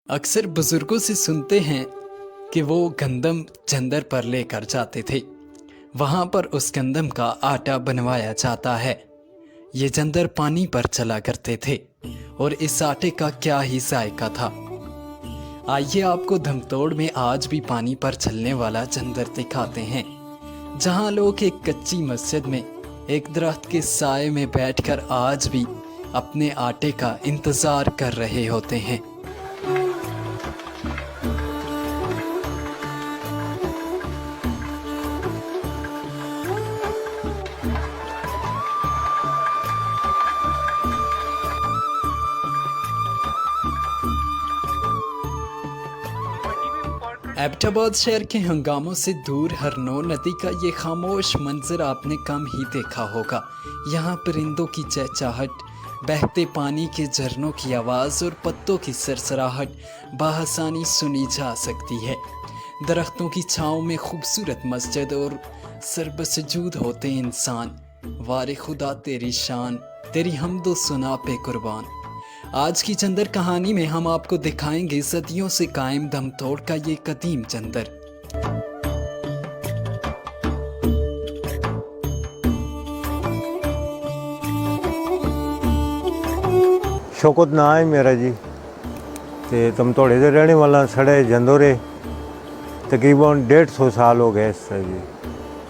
अक्सर बुजुर्गों से सुनते हैं कि वो गंदम जंदर पर लेकर जाते थे। वहाँ पर उस गंदम का आटा बनवाया जाता है। ये जंदर पानी पर चला करते थे और इस आटे का क्या ही जायका था। आइए आपको धमतोड़ में आज भी पानी पर चलने वाला जंदर दिखाते हैं, जहाँ लोग एक कच्ची मस्जिद में एक दरख्त के साए में बैठकर आज भी अपने आटे का इंतज़ार कर रहे होते हैं। एबटाबाद शहर के हंगामों से दूर हरनौ नदी का ये खामोश मंजर आपने कम ही देखा होगा। यहाँ परिंदों की चहचहाट, बहते पानी के झरनों की आवाज़ और पत्तों की सरसराहट बाहसानी सुनी जा सकती है। दरख्तों की छाँव में खूबसूरत मस्जिद और सरबसजूद होते इंसान। वारे खुदा तेरी शान, तेरी हमदो सुना पे कुर्बान। आज की जंदर कहानी में हम आपको दिखाएंगे सदियों से कायम धमतोड़ का ये कदीम जंदर। शौकत ना है मेरा जी, ते धमतोड़े दे रहने वाला। साढ़े जंदोरे तकरीबन 150 साल हो गए इस जी।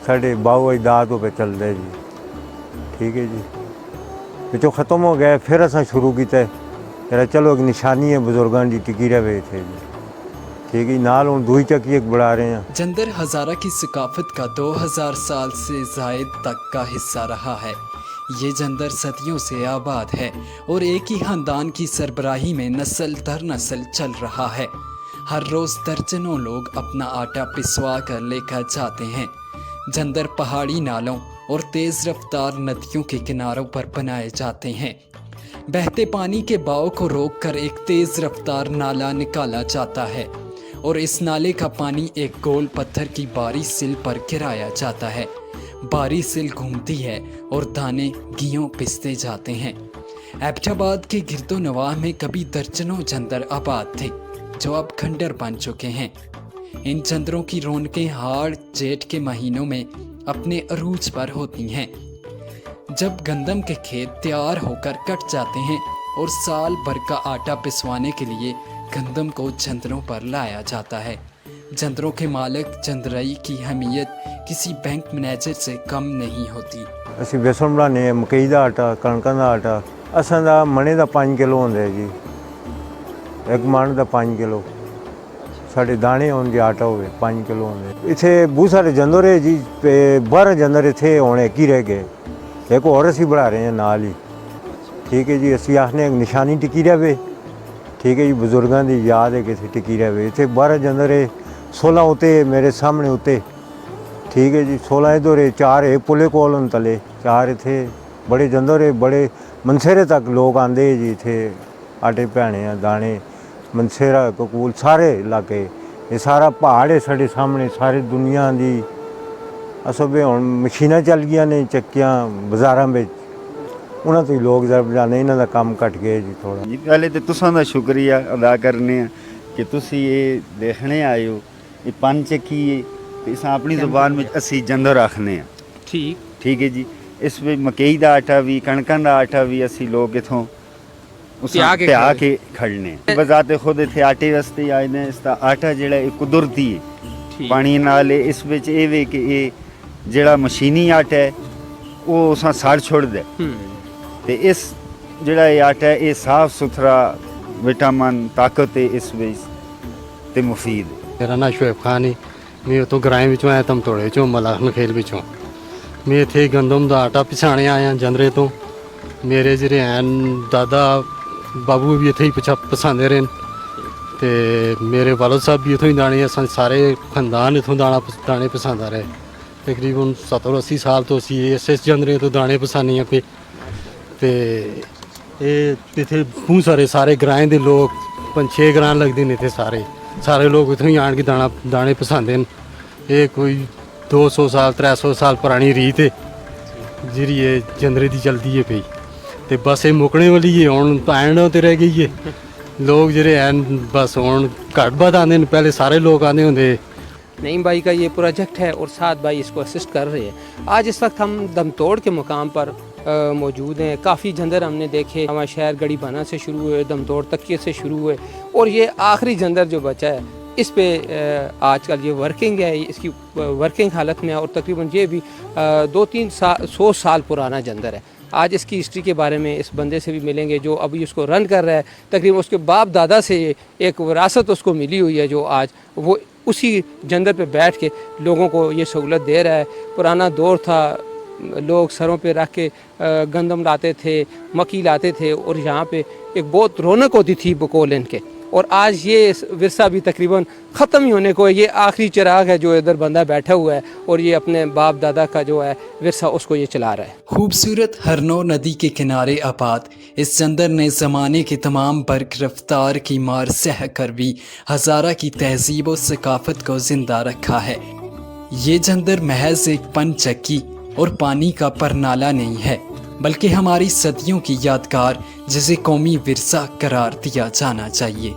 साढ़े बाऊ अजदाद पे चलते जी, ठीक है जी। पिछों ख़त्म हो गया, फिर असा शुरू किया। तेरा चलो एक निशानी है बुजुर्गों की टिकी रहे थे जी, ठीक है। नाल हम दूई चक्की एक बढ़ा रहे हैं। जंदर हज़ारा की सकाफत का 2000 साल से जायद तक का हिस्सा रहा है। ये जंदर सदियों से आबाद है और एक ही खानदान की सरबराही में नस्ल दर नस्ल चल रहा है। हर रोज़ दर्जनों लोग अपना आटा पिसवा कर लेकर जाते हैं। जंदर पहाड़ी नालों और तेज़ रफ्तार नदियों के किनारों पर बनाए जाते हैं। बहते पानी के बहाव को रोककर एक तेज़ रफ्तार नाला निकाला जाता है और इस नाले का पानी एक गोल पत्थर की बारी सिल पर गिराया जाता है। बारी सिल घूमती है और दाने गियों पिसते जाते हैं। एबटाबाद के गिरदो नवाह में कभी दर्जनों जंदर आबाद थे, जो अब खंडर बन चुके हैं। इन जंदरों की रौनकें हाड़ जेठ के महीनों में अपने अरूज पर होती हैं, जब गंदम के खेत तैयार होकर कट जाते हैं और साल भर का आटा पिसवाने के लिए गंदम को जंदरों पर लाया जाता है। जंदरों के मालिक जंदरई की अहमियत किसी बैंक मैनेजर से कम नहीं होती। असी बेसन बनाने, मकई का आटा, कणक का आटा। असां दा मणे का 5 किलो होंदा जी, एक मण का 5 किलो। साढ़े दाने होने आटा हो 5 किलो होंगे। इतने बहुत सारे जंदर जी, 12 जंदर इतने होने की रह गए। एक और असी बढ़ा रहे हैं नाल ही, ठीक है जी। असी आखने एक निशानी टिकी रहे, ठीक है जी। बुजुर्गों की याद है कि टिकी रहे। इतने 12 जंदर 16 उते मेरे सामने उते, ठीक है जी। 16 इधर 4 है पुले कोल तले, 4 इतने बड़े जंदर। बड़े मनसेरे तक लोग आते जी, इतने आटे भैने दाने मनसेरा ककूल सारे इलाके। ये सारा पहाड़ है साढ़े सामने, सारी दुनिया की। असल हम मशीना चल गई ने चक्कियाँ बाजारों में, उन्होंने तो लोग जरा बजाने, इन्हों का काम घट गया जी थोड़ा जी। पहले तो तुसां दा शुक्रिया अदा करने कि तुसी ये देखने आए हो। ये पन चक्की है, तो इस अपनी जुबान में असी जंदर आखने हैं, ठीक है जी। इस में मकई का आटा भी, कणकां का आटा भी असी लोग इथों पिया के खड़ने। बजाते खुद इतने आटे वास्ते आए ने। इसका आटा जिहड़ा कुदरती है, पानी नाल। इस विच ये वे कि ये जिहड़ा मशीनी आटा है वो असां सड़ छोड़दा है, ते इस जिहड़ा ये आटा है ये साफ सुथरा, विटामिन ताकत है इस विच ते मुफीद है। मेरा नाम शुएब खान है। मैं तो ग्राएं विचों आया, धमतोड़े चों, मलाखन खेल विचों। मैं इत्थे गंदम का आटा पिसाने आया जंदरे तो। मेरे जेह्ड़े हैन दादा बाबू भी इत्थे ही पसांदे रहे, ते मेरे वालद साहब भी इत्थों ही दाने, असां सारे खानदान इत्थों दाने पसांदा रहे। तकरीबन 70-80 साल तो असी इस जंदरे तो दाने पसाने पे। ते इत्थे बहुत सारे ग्राएं दे लोग, 5-6 ग्रां लगदे ने इत्थे। सारे लोग इत्थों ही आन के दाने पसांदे न। ये कोई 200 साल 300 साल पुरानी रीत है जिहड़ी ये जंदरे दी चलदी है पई। ते बस ये मुकने वाली है, हुण पैण ते रह गई है। लोग ਜਿਹੜੇ ਐਨ ਬਸ ਹੁਣ ਘੱਟ ਵੱਧ ਆਉਂਦੇ ਨੇ ਪਹਿਲੇ ਸਾਰੇ ਲੋਕ ਆਉਂਦੇ ਹੁੰਦੇ नईम भाई का ये प्रोजेक्ट है और साथ भाई इसको असिस्ट कर रहे हैं। आज इस वक्त हम दमतोड़ के मुकाम पर मौजूद हैं। काफ़ी जंदर हमने देखे, हमारा शहर गड़ी बना से शुरू हुए, दमतोड़ तकिए से शुरू हुए और ये आखिरी जंदर जो बचा है इस पे आजकल ये वर्किंग है, इसकी वर्किंग हालत में है और तकरीबन ये भी 200-300 साल पुराना जंदर है। आज इसकी हिस्ट्री के बारे में इस बंदे से भी मिलेंगे जो अभी उसको रन कर रहा है। तकरीबन उसके बाप दादा से एक विरासत उसको मिली हुई है जो आज वो उसी जंदर पे बैठ के लोगों को ये सहूलत दे रहा है। पुराना दौर था, लोग सरों पे रख के गंदम लाते थे, मक्की लाते थे और यहाँ पे एक बहुत रौनक होती थी बकोल इनके। और आज ये विरसा भी तकरीबन ख़त्म ही होने को है। ये आखिरी चिराग है जो इधर बंदा बैठा हुआ है और ये अपने बाप दादा का जो है विरसा उसको ये चला रहा है। खूबसूरत हरनो नदी के किनारे आबाद इस जंदर ने ज़माने के तमाम बर्क रफ्तार की मार सह कर भी हज़ारा की तहजीब और सकाफत को ज़िंदा रखा है। ये जंदर महज एक पन चक्की और पानी का परनाला नहीं है, बल्कि हमारी सदियों की यादगार जिसे कौमी विरसा करार दिया जाना चाहिए।